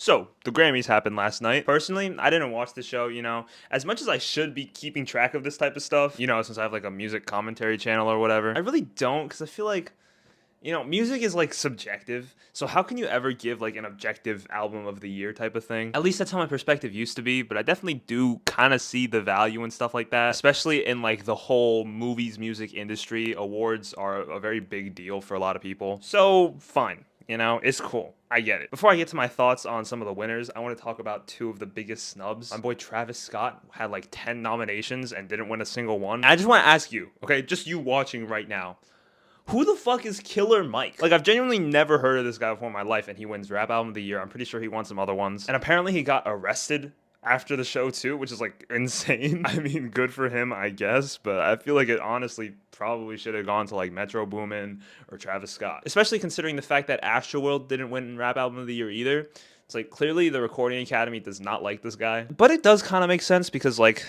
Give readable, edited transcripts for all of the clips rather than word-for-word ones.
So, the Grammys happened last night. Personally, I didn't watch the show, As much as I should be keeping track of this type of stuff, since I have like a music commentary channel or whatever, I really don't because I feel like, music is like subjective. So, how can you ever give like an objective album of the year type of thing? At least that's how my perspective used to be, but I definitely do kind of see the value and stuff like that, especially in like the whole movies music industry. Awards are a very big deal for a lot of people. So, fine. It's cool. I get it. Before I get to my thoughts on some of the winners, I want to talk about two of the biggest snubs. My boy Travis Scott had like 10 nominations and didn't win a single one. I just want to ask you, okay, just you watching right now, who the fuck is Killer Mike? Like, I've genuinely never heard of this guy before in my life, and he wins Rap Album of the Year. I'm pretty sure he won some other ones. And apparently he got arrested after the show too, which is like insane. I mean, good for him, I guess, but I feel like it honestly probably should have gone to like Metro Boomin or Travis Scott, especially considering the fact that Astroworld didn't win Rap Album of the Year either. It's like clearly the Recording Academy does not like this guy, but it does kind of make sense because like,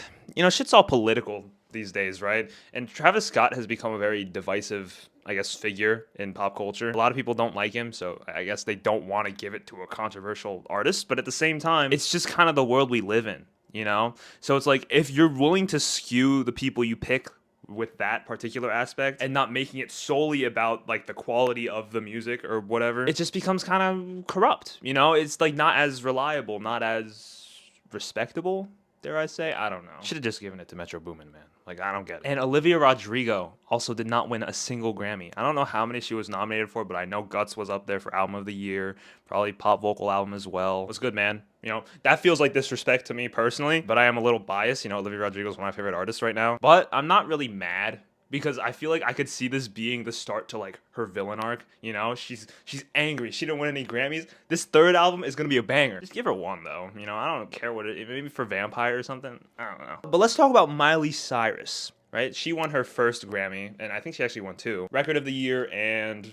shit's all political these days, right? And Travis Scott has become a very divisive, I guess, figure in pop culture. A lot of people don't like him, so I guess they don't want to give it to a controversial artist, but at the same time, it's just kind of the world we live in, So it's like, if you're willing to skew the people you pick with that particular aspect and not making it solely about like the quality of the music or whatever, it just becomes kind of corrupt, It's like not as reliable, not as respectable, dare I say. I don't know. Should have just given it to Metro Boomin, man. Like, I don't get it. And Olivia Rodrigo also did not win a single Grammy. I don't know how many she was nominated for, but I know Guts was up there for Album of the Year, probably Pop Vocal Album as well. It was good, man. That feels like disrespect to me personally, but I am a little biased. Olivia Rodrigo is one of my favorite artists right now. But I'm not really mad because I feel like I could see this being the start to like her villain arc. She's angry. She didn't win any Grammys. This third album is gonna be a banger. Just give her one though. I don't care what it. Maybe for Vampire or something. I don't know. But let's talk about Miley Cyrus. Right? She won her first Grammy, and I think she actually won two. Record of the Year and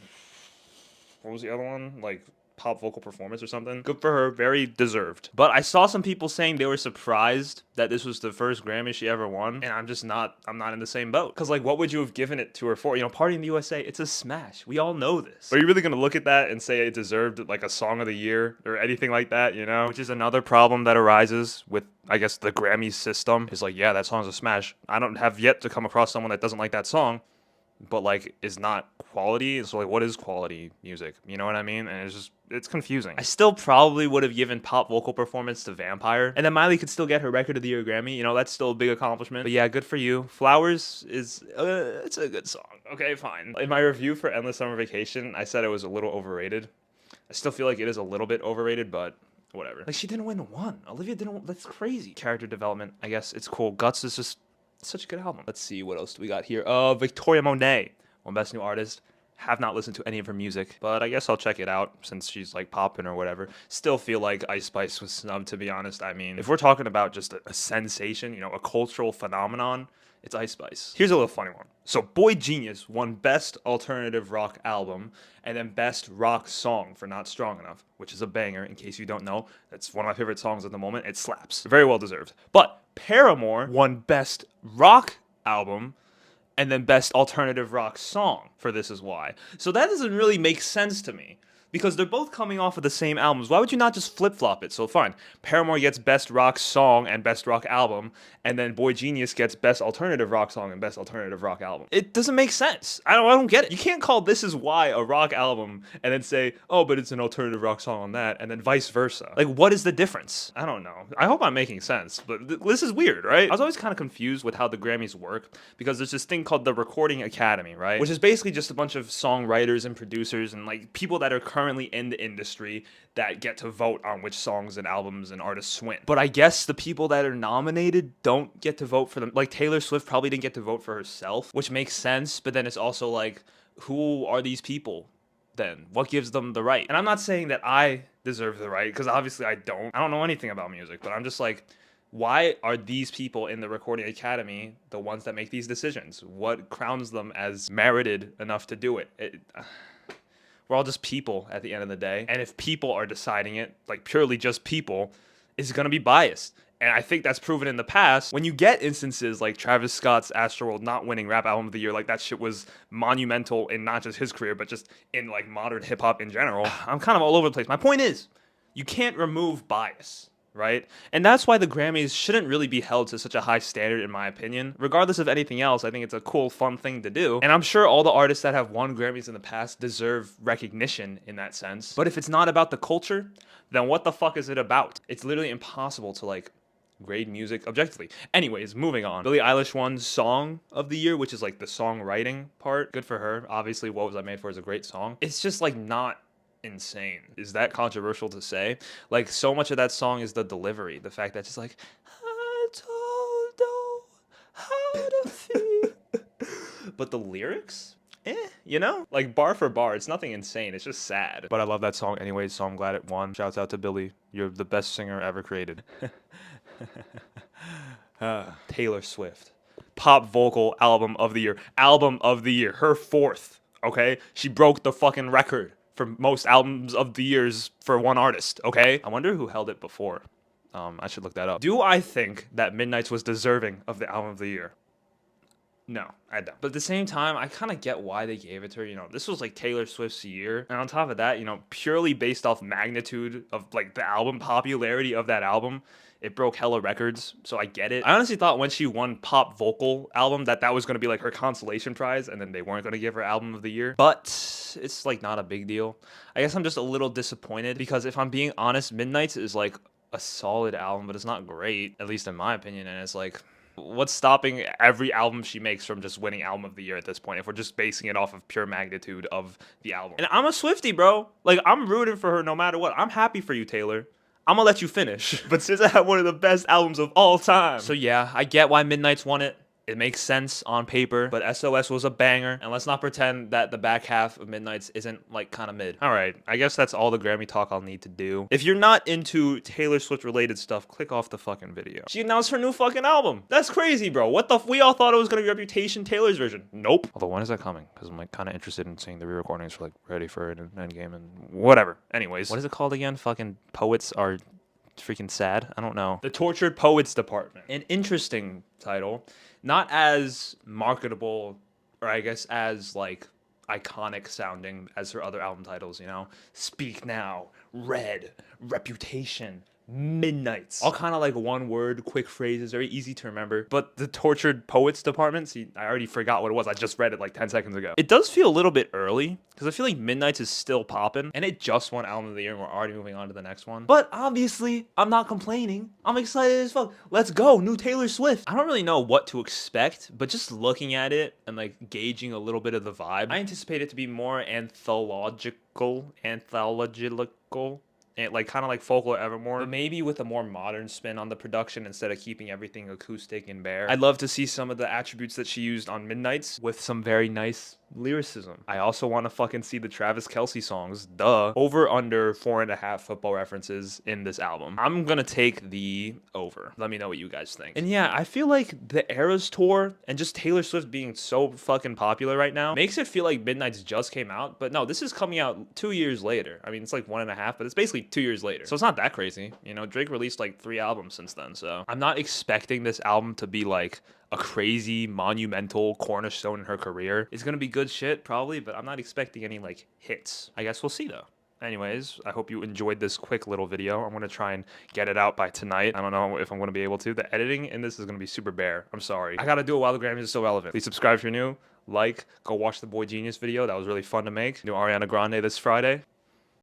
what was the other one? Like Pop Vocal Performance or something. Good for her, very deserved. But I saw some people saying they were surprised that this was the first Grammy she ever won, and I'm not in the same boat. Because like, what would you have given it to her for? Party in the USA, it's a smash. We all know this. Are you really gonna look at that and say it deserved like a Song of the Year or anything like that, Which is another problem that arises with, I guess, the Grammy system. Is like, yeah, that song's a smash. I don't have yet to come across someone that doesn't like that song, but like is not quality. So like, what is quality music? You know what I mean? And it's confusing. I still probably would have given Pop Vocal Performance to Vampire, and then Miley could still get her Record of the Year Grammy. That's still a big accomplishment. But yeah, good for you. Flowers is it's a good song. Okay, fine. In my review for Endless Summer Vacation, I said it was a little overrated. I still feel like it is a little bit overrated, but whatever. Like, she didn't win one. Olivia didn't. That's crazy. Character development, I guess it's cool. Guts is just such a good album. Let's see, what else do we got here? Victoria Monet won Best New Artist. Have not listened to any of her music, but I guess I'll check it out since she's like popping or whatever. Still feel like Ice Spice was snubbed, to be honest. I mean, if we're talking about just a sensation, a cultural phenomenon, it's Ice Spice. Here's a little funny one. So Boy Genius won Best Alternative Rock Album and then Best Rock Song for Not Strong Enough, which is a banger. In case you don't know, that's one of my favorite songs at the moment. It slaps. Very well deserved. But Paramore won Best Rock Album and then Best Alternative Rock Song for This Is Why. So that doesn't really make sense to me, because they're both coming off of the same albums. Why would you not just flip-flop it? So fine, Paramore gets Best Rock Song and Best Rock Album, and then Boy Genius gets Best Alternative Rock Song and Best Alternative Rock Album. It doesn't make sense. I don't get it. You can't call This Is Why a rock album and then say, oh, but it's an alternative rock song on that, and then vice versa. Like, what is the difference? I don't know. I hope I'm making sense, but this is weird, right? I was always kind of confused with how the Grammys work, because there's this thing called the Recording Academy, right? Which is basically just a bunch of songwriters and producers and like people that are currently in the industry that get to vote on which songs and albums and artists win. But I guess the people that are nominated don't get to vote for them. Like Taylor Swift probably didn't get to vote for herself, which makes sense, but then it's also like, who are these people then? What gives them the right? And I'm not saying that I deserve the right, because obviously I don't know anything about music, but I'm just like, why are these people in the Recording Academy the ones that make these decisions? What crowns them as merited enough to do it? We're all just people at the end of the day. And if people are deciding it, like purely just people, it's going to be biased. And I think that's proven in the past. When you get instances like Travis Scott's Astroworld not winning Rap Album of the Year, like that shit was monumental in not just his career, but just in like modern hip hop in general. I'm kind of all over the place. My point is, You can't remove bias, right? And that's why the Grammys shouldn't really be held to such a high standard, in my opinion. Regardless of anything else, I think it's a cool, fun thing to do. And I'm sure all the artists that have won Grammys in the past deserve recognition in that sense. But if it's not about the culture, then what the fuck is it about? It's literally impossible to like grade music objectively. Anyways, moving on. Billie Eilish won Song of the Year, which is like the songwriting part. Good for her. Obviously, What Was I Made For is a great song. It's just like not insane. Is that controversial to say? Like, so much of that song is the delivery, the fact that it's just like, I don't know how to feel. But the lyrics, you know, like bar for bar, it's nothing insane. It's just sad. But I love that song anyways, so I'm glad it won. Shouts out to Billie. You're the best singer ever created. Taylor Swift, pop vocal album of the year. Album of the year. Her fourth. Okay, she broke the fucking record for most albums of the years for one artist, okay? I wonder who held it before. I should look that up. Do I think that Midnight's was deserving of the album of the year? No, I don't. But at the same time, I kind of get why they gave it to her. You know, this was like Taylor Swift's year. And on top of that, you know, purely based off magnitude of like the album, popularity of that album, it broke hella records. So I get it. I honestly thought when she won pop vocal album that was going to be like her consolation prize. And then they weren't going to give her album of the year. But it's like not a big deal. I guess I'm just a little disappointed because if I'm being honest, Midnight's is like a solid album, but it's not great, at least in my opinion. And it's like, what's stopping every album she makes from just winning album of the year at this point if we're just basing it off of pure magnitude of the album? And I'm a Swiftie, bro. Like, I'm rooting for her no matter what. I'm happy for you, Taylor. I'm gonna let you finish. But SZA had one of the best albums of all time. So yeah, I get why Midnight's won it. It makes sense on paper, but SOS was a banger. And let's not pretend that the back half of Midnight's isn't like kind of mid. All right, I guess that's all the Grammy talk I'll need to do. If you're not into Taylor Swift related stuff, click off the fucking video. She announced her new fucking album. That's crazy, bro. What the we all thought it was gonna be Reputation Taylor's version. Nope. Although when is that coming? Because I'm like kind of interested in seeing the re-recordings for like Ready for an Endgame and whatever. Anyways, what is it called again? Fucking Poets Are Freaking Sad? I don't know. The Tortured Poets Department. An interesting title. Not as marketable, or I guess as like iconic sounding as her other album titles, you know? Speak Now, Red, Reputation, Midnights. All kind of like one word, quick phrases, very easy to remember. But the Tortured Poets Department, see, I already forgot what it was. I just read it like 10 seconds ago. It does feel a little bit early, because I feel like Midnights is still popping, and it just won album of the year, and we're already moving on to the next one. But obviously, I'm not complaining. I'm excited as fuck. Let's go, new Taylor Swift. I don't really know what to expect, but just looking at it and like gauging a little bit of the vibe, I anticipate it to be more anthological, and like kind of like Folklore Evermore, but maybe with a more modern spin on the production instead of keeping everything acoustic and bare. I'd love to see some of the attributes that she used on Midnights with some very nice lyricism. I also want to fucking see the Travis Kelce songs, duh. Over under 4.5 football references in this album. I'm gonna take the over. Let me know what you guys think. And yeah, I feel like the Eras Tour and just Taylor Swift being so fucking popular right now makes it feel like Midnights just came out, but no, this is coming out 2 years later. I mean, it's like 1.5, but it's basically 2 years later. So it's not that crazy. You know, Drake released like 3 albums since then, so I'm not expecting this album to be like a crazy monumental cornerstone in her career. It's gonna be good shit probably, but I'm not expecting any like hits. I guess we'll see though. Anyways, I hope you enjoyed this quick little video. I'm going to try and get it out by tonight. I don't know if I'm going to be able to. The editing in this is going to be super bare. I'm sorry. I got to do it while the Grammys is still relevant. Please subscribe if you're new. Like, go watch the Boy Genius video. That was really fun to make. New Ariana Grande this Friday.